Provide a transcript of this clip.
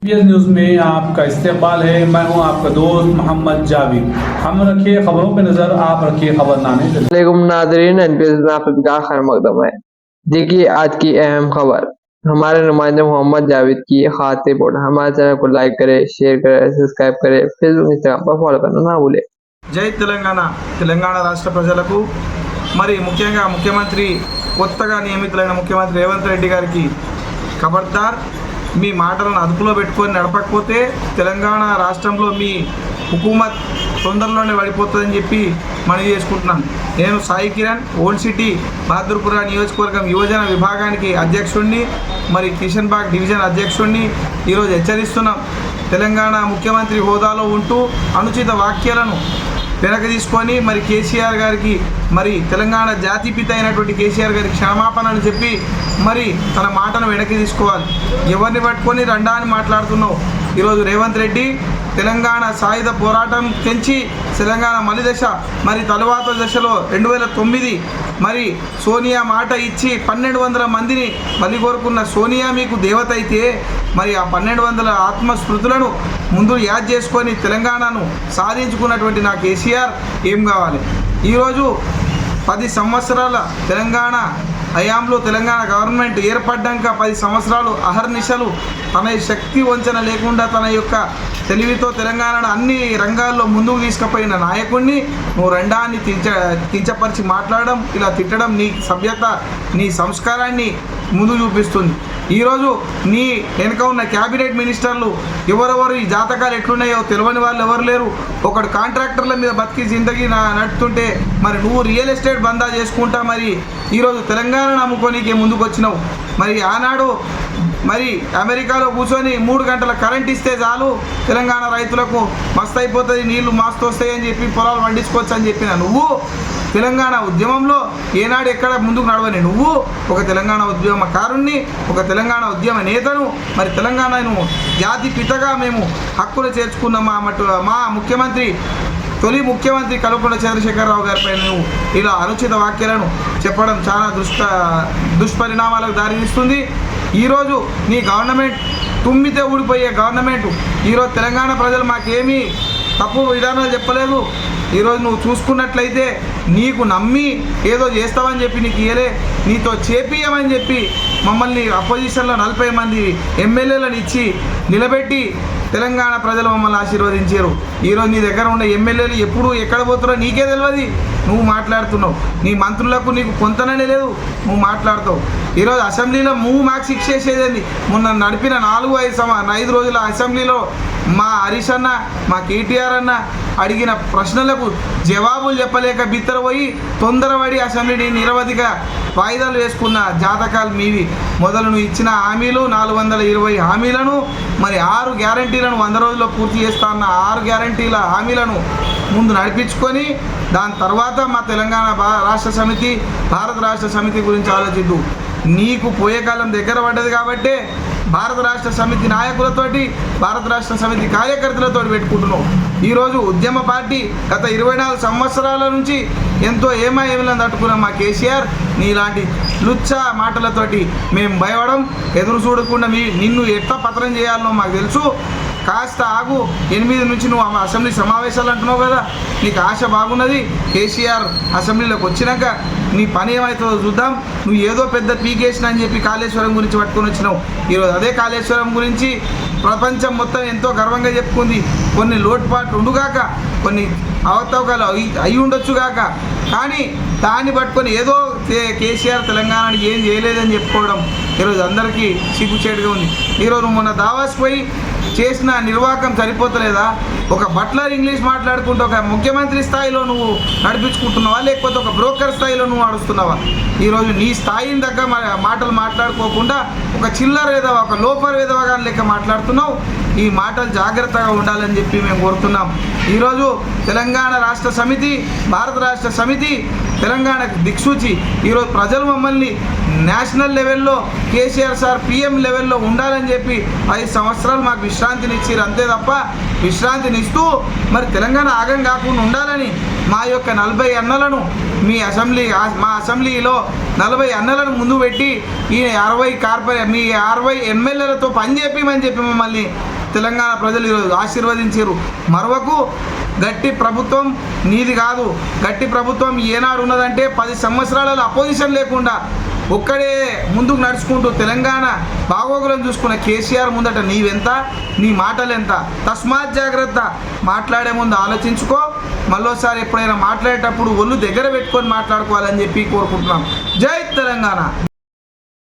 News में आपका इस्तेमाल है। मैं हूं आपका दोस्त मोहम्मद जावेद। हम रखिए खबरों पे नजर, आप रखिए खबरनामे पे। वालेकुम नाज़रीन, आपका खैर मकदम है। देखिए आज की अहम खबर। हमारे नुमाइंदे मोहम्मद जावेद की ये खास रिपोर्ट। हमारे चैनल को लाइक करें, शेयर करें, सब्सक्राइब करें, फेसबुक इंस्टाग्राम पर फॉलो करना ना भूलें। జై తెలంగాణ రాష్ట్ర ప్రజలకు మరి ముఖ్యంగా ముఖ్యమంత్రి కొత్తగా నియమితులైన ముఖ్యమంత్రి రేవంత్ రెడ్డి గారికి ఖబర్దార్, మీ మాటలను అదుపులో పెట్టుకొని నడపకపోతే తెలంగాణ రాష్ట్రంలో మీ హుకూమత్ తొందరలోనే పడిపోతుందని చెప్పి మనవి చేసుకుంటున్నాను. నేను సాయి కిరణ్, ఓల్డ్ సిటీ బహదూర్పుర నియోజకవర్గం యువజన విభాగానికి అధ్యక్షుడిని, మరి కిషన్ బాగ్ డివిజన్ అధ్యక్షుడిని ఈరోజు హెచ్చరిస్తున్నాం. తెలంగాణ ముఖ్యమంత్రి హోదాలో ఉంటూ అనుచిత వ్యాఖ్యలను వెనక్కి తీసుకొని మరి కేసీఆర్ గారికి, మరి తెలంగాణ జాతిపిత అయినటువంటి కేసీఆర్ గారికి క్షమాపణలు చెప్పి మరి తన మాటను వెనక్కి తీసుకోవాలి. ఎవరిని పట్టుకొని రండా అని మాట్లాడుతున్నావు. ఈరోజు రేవంత్ రెడ్డి తెలంగాణ సాయుధ పోరాటం పెంచి తెలంగాణ మలి దశ మరి తరువాత దశలో 2009 మరి సోనియా మాట ఇచ్చి 1200 మందిని బలి కోరుకున్న సోనియా మీకు దేవత అయితే, మరి ఆ 1200 ఆత్మస్మృతులను ముందు యాద్ చేసుకొని తెలంగాణను సాధించుకున్నటువంటి నా కేసీఆర్ ఏం కావాలి? ఈరోజు 10 సంవత్సరాల తెలంగాణ హయాంలో తెలంగాణ గవర్నమెంట్ ఏర్పడ్డాక 10 సంవత్సరాలు అహర్నిశలు తన శక్తి వంచన లేకుండా తన యొక్క తెలివితో తెలంగాణను అన్ని రంగాల్లో ముందుకు తీసుకుపోయిన నాయకుడిని నువ్వు రెండాన్ని కించపరిచి మాట్లాడడం, ఇలా తిట్టడం నీ సభ్యత, నీ సంస్కారాన్ని ముందు చూపిస్తుంది. ఈరోజు నీ వెనుక ఉన్న క్యాబినెట్ మినిస్టర్లు ఎవరెవరు ఈ జాతకాలు ఎట్లున్నాయో తెలియని వాళ్ళు ఎవరు లేరు. ఒకడు కాంట్రాక్టర్ల మీద బతికి జిందగీ నడుపుతుంటే మరి నువ్వు రియల్ ఎస్టేట్ బందా చేసుకుంటా మరి ఈరోజు తెలంగాణను నమ్ముకోనీకే ముందుకు వచ్చినావు. మరి ఆనాడు మరి అమెరికాలో కూర్చొని 3 గంటల కరెంట్ ఇస్తే చాలు తెలంగాణ రైతులకు మస్తు అయిపోతుంది, నీళ్లు మస్తు వస్తాయని చెప్పి పొలాలు పండించుకోవచ్చు అని చెప్పిన నువ్వు తెలంగాణ ఉద్యమంలో ఏనాడు ఎక్కడ ముందుకు నడవని నువ్వు ఒక తెలంగాణ ఉద్యమకారుణ్ణి, ఒక తెలంగాణ ఉద్యమ నేతను, మరి తెలంగాణను జాతి పితగా మేము హక్కులు చేర్చుకున్న మా ముఖ్యమంత్రి, తొలి ముఖ్యమంత్రి కల్వకుంట్ల చంద్రశేఖరరావు గారిపై నువ్వు ఇలా అనుచిత వ్యాఖ్యలను చెప్పడం చాలా దుష్పరిణామాలకు దారితీస్తుంది. ఈరోజు నీ గవర్నమెంట్ తుమ్మితే ఊడిపోయే గవర్నమెంట్. ఈరోజు తెలంగాణ ప్రజలు మాకేమీ తప్పు విధానాలు చెప్పలేదు. ఈరోజు నువ్వు చూసుకున్నట్లయితే నీకు నమ్మి ఏదో చేస్తావని చెప్పి నీకు ఇయ్యలే, నీతో చేపియమని చెప్పి మమ్మల్ని అపోజిషన్లో 40 మంది ఎమ్మెల్యేలను ఇచ్చి నిలబెట్టి తెలంగాణ ప్రజలు మమ్మల్ని ఆశీర్వదించారు. ఈరోజు నీ దగ్గర ఉన్న ఎమ్మెల్యేలు ఎప్పుడు ఎక్కడ పోతారో నీకే తెలియదు. నువ్వు మాట్లాడుతున్నావు, నీ మంత్రులకు నీకు కొంతనే లేదు, నువ్వు మాట్లాడుతావు. ఈరోజు అసెంబ్లీలో నువ్వు మాకు శిక్ష చేసేది మొన్న నడిపిన 4-5 రోజుల అసెంబ్లీలో మా హరీష్ అన్న, మా కేటీఆర్ అన్న అడిగిన ప్రశ్నలకు జవాబులు చెప్పలేక బిత్తరపోయి తొందరపడి అసెంబ్లీని నిరవధిక వాయిదాలు వేసుకున్న జాతకాలు మీవి. మొదలు నువ్వు ఇచ్చిన హామీలు 420 హామీలను, మరి 6 గ్యారంటీలను 100 రోజుల్లో పూర్తి చేస్తా అన్న 6 గ్యారంటీల హామీలను ముందు నడిపించుకొని దాని తర్వాత మా తెలంగాణ రాష్ట్ర సమితి, భారత రాష్ట్ర సమితి గురించి ఆలోచిద్దు. నీకు పోయే కాలం దగ్గర పడ్డది కాబట్టే భారత రాష్ట్ర సమితి నాయకులతోటి, భారత రాష్ట్ర సమితి కార్యకర్తలతో పెట్టుకుంటున్నావు. ఈరోజు ఉద్యమ పార్టీ గత 24 సంవత్సరాల నుంచి ఎంతో ఏమేమిలను తట్టుకున్నాం మా కేసీఆర్. నీలాంటి లుచ్చా మాటలతోటి మేము భయపడం, ఎదురు చూడకుండా నిన్ను ఎట్లా పత్రం చేయాలనో మాకు తెలుసు. కాస్త ఆగు. 8 నుంచి నువ్వు అసెంబ్లీ సమావేశాలు అంటున్నావు కదా, నీకు ఆశ బాగున్నది. కేసీఆర్ అసెంబ్లీలోకి వచ్చినాక నీ పని ఏమవుతుందో చూద్దాం. నువ్వు ఏదో పెద్ద పీకేసిన అని చెప్పి కాళేశ్వరం గురించి పట్టుకొని వచ్చినావు. ఈరోజు అదే కాళేశ్వరం గురించి ప్రపంచం మొత్తం ఎంతో గర్వంగా చెప్పుకుంది. కొన్ని లోటుపాట్లు ఉండుగాక, కొన్ని అవతవకాలు అయి ఉండొచ్చుగాక, కానీ దాన్ని పట్టుకొని ఏదో కేసీఆర్ తెలంగాణకి ఏం చేయలేదని చెప్పుకోవడం ఈరోజు అందరికీ సిగ్గుచేటుగా ఉంది. ఈరోజు మొన్న దావాస్ పోయి చేసిన నిర్వాహకం సరిపోతలేదా? ఒక బట్లర్ ఇంగ్లీష్ మాట్లాడుకుంటూ ఒక ముఖ్యమంత్రి స్థాయిలో నువ్వు నడిపించుకుంటున్నావా, లేకపోతే ఒక బ్రోకర్ స్థాయిలో నువ్వు నడుస్తున్నావా? ఈరోజు నీ స్థాయిని దగ్గర మాటలు మాట్లాడుకోకుండా ఒక చిల్లర వేదవ, ఒక లోపర్ వేదవగా లెక్క మాట్లాడుతున్నావు. ఈ మాటలు జాగ్రత్తగా ఉండాలని చెప్పి మేము కోరుతున్నాం. ఈరోజు తెలంగాణ రాష్ట్ర సమితి, భారత రాష్ట్ర సమితి తెలంగాణకు దిక్సూచి. ఈరోజు ప్రజలు మమ్మల్ని నేషనల్ లెవెల్లో కేసీఆర్ సార్ PM లెవెల్లో ఉండాలని చెప్పి 5 సంవత్సరాలు మాకు విశ్రాంతినిచ్చారు. అంతే తప్ప విశ్రాంతినిస్తూ మరి తెలంగాణ ఆగం కాకుండా ఉండాలని మా యొక్క 40 అన్నలను మా అసెంబ్లీలో 40 అన్నలను ముందు పెట్టి ఈ 60 ఎమ్మెల్యేలతో పని చెప్పి మమ్మల్ని తెలంగాణ ప్రజలు ఈరోజు ఆశీర్వదించారు. మరొకకు గట్టి ప్రభుత్వం నీది కాదు. గట్టి ప్రభుత్వం ఏనాడు ఉన్నదంటే 10 సంవత్సరాలలో అపోజిషన్ లేకుండా ఒక్కడే ముందుకు నడుచుకుంటూ తెలంగాణ బాగోగులను చూసుకున్న కేసీఆర్ ముందట నీవెంత, నీ మాటలు ఎంత. తస్మాత్ జాగ్రత్త, మాట్లాడే ముందు ఆలోచించుకో. మళ్ళోసారి ఎప్పుడైనా మాట్లాడేటప్పుడు ఒళ్ళు దగ్గర పెట్టుకొని మాట్లాడుకోవాలని చెప్పి కోరుకుంటున్నాం. జై తెలంగాణ.